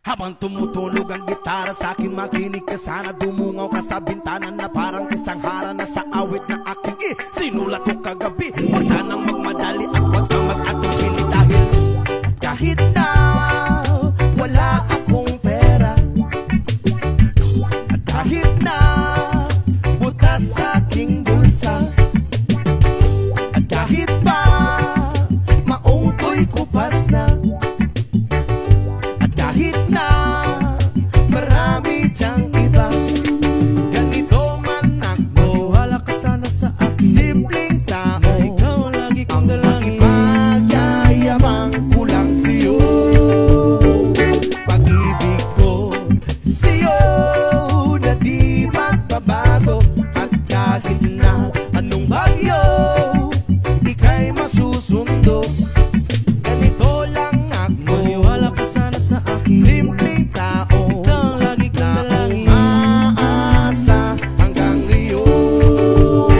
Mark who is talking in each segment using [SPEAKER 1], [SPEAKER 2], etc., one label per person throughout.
[SPEAKER 1] Habang tumutunog ang gitara sa akin, makinig ka sana. Dumungaw ka sa bintana na parang isang hara na sa awit na aking sinulat ko kagabi. Huwag sanang magmadali at huwag kang mag-atubili dahil kahit na wala akong pera, at kahit na butas sa aking bulsa, at kahit pa maong ko'y kupas na, at kahit na marami diyang iba, ganito man ako, wala ka sana sa akin. Simpleng tao, ikaw lagi kong dalangin. Magyayabang ko lang sa'yo, pag-ibig ko sa'yo na di magbabago. At kahit na anong bagyo, ika'y masusundo. Ganito lang ako, maniwala ka sana sa akin. Simpleng tao, ikaw lagi kong dalangin. Umaasa hanggang ngayon.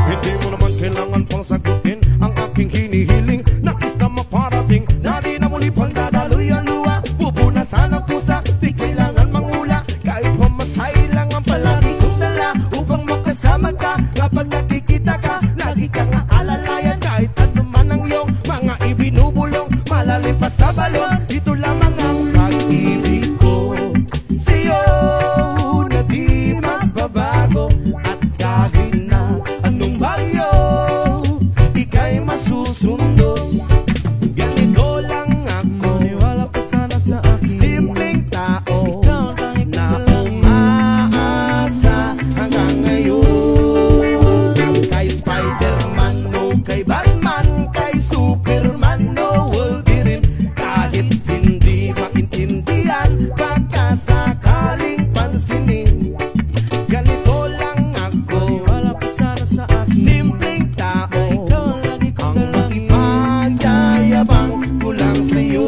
[SPEAKER 1] Hindi mo naman kailangan pang sagutin ang aking hinihiling. Nais na maparating na di na muli pang dadaloy ang luha. Pupunasan ang pusa, di kailangan mangula. Kahit pamasahe lang ang palagi kong dala upang makasama ka. Kapag nakikita ka, lagi kang aalalayan. Kahit ano man ang iyong mga ibinubulong, malalim pa sa balon, ito lamang ang pag-ibig ko sa'yo na di magbabago. At kahit na anong bagyo, ika'y masusundo. Ganito lang ako, maniwala ka sana sa akin. Simpleng tao, ikaw lang na umaasa hanggang ngayon. Kay Spider-Man o kay Batman, kay Superman o Wolverine, kahit hindi maintindihan, baka sakaling pansinin. Ganito lang ako, maniwala ka sana sa akin. Simpleng tao, ikaw lagi kong dalangin. Magyayabang ko lang sa'yo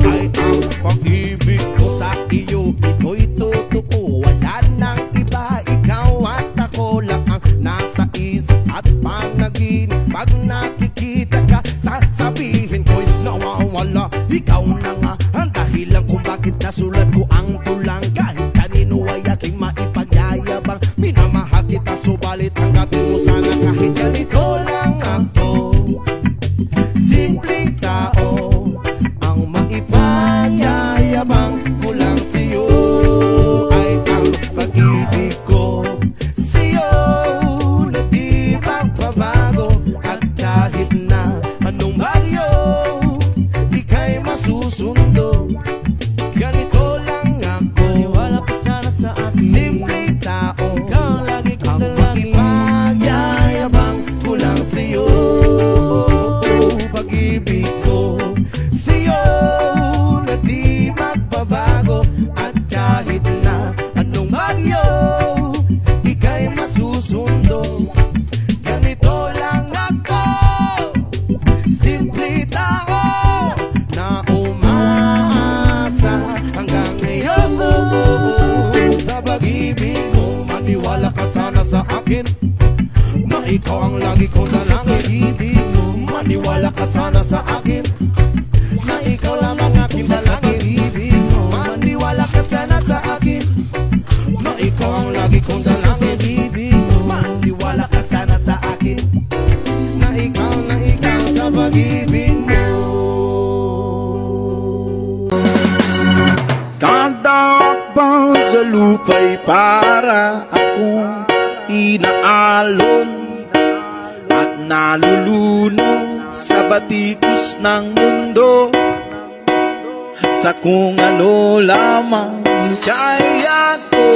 [SPEAKER 1] ay ang pag-ibig ko sa iyo. Ito'y totoo, wala nang iba. Ikaw at ako lang ang nasa isip at panaginip. Pag nakikita ka, sasabihin ko'y nawawala. Ikaw na nga ang dahilan kung bakit nasulat ko ang tulang. Kahit kanino ay aking maipagyayabang, minamahal kita subalit tanggapin mo sana kahit ganito lang ako. Simpleng tao, ang maipanyayabang ko lang sa'yo ay ang pag-ibig ko sa'yo na di magbabago. At kahit na anong bagyo, ika'y masusundo. Ganito lang ako, maniwala ka sana sa akin. Simpleng tao, ikaw lagi kong dalangin. Magyayabang ko lang sa'yo, pag-ibig ko sa'yo na di magbabago. At kahit na anong bagyo, ika'y masusundo. Ganito lang ako, simple tao na umaasa hanggang ngayon. Sa pag-ibig mo, maniwala ka sana sa akin na ikaw ang lagi kong dalangin. Ibig mo, maniwala ka sana sa akin na ikaw lamang aking dalangin. Ibig mo, maniwala ka sana sa akin na ikaw ang lagi kong dalangin. Ibig mo, maniwala ka sana sa akin na ikaw sa pag-ibig mo. Kadakbang sa lupa'y para akong inaalon at nalulunod sa batikos ng mundo, sa kung ano lamang kaya ko.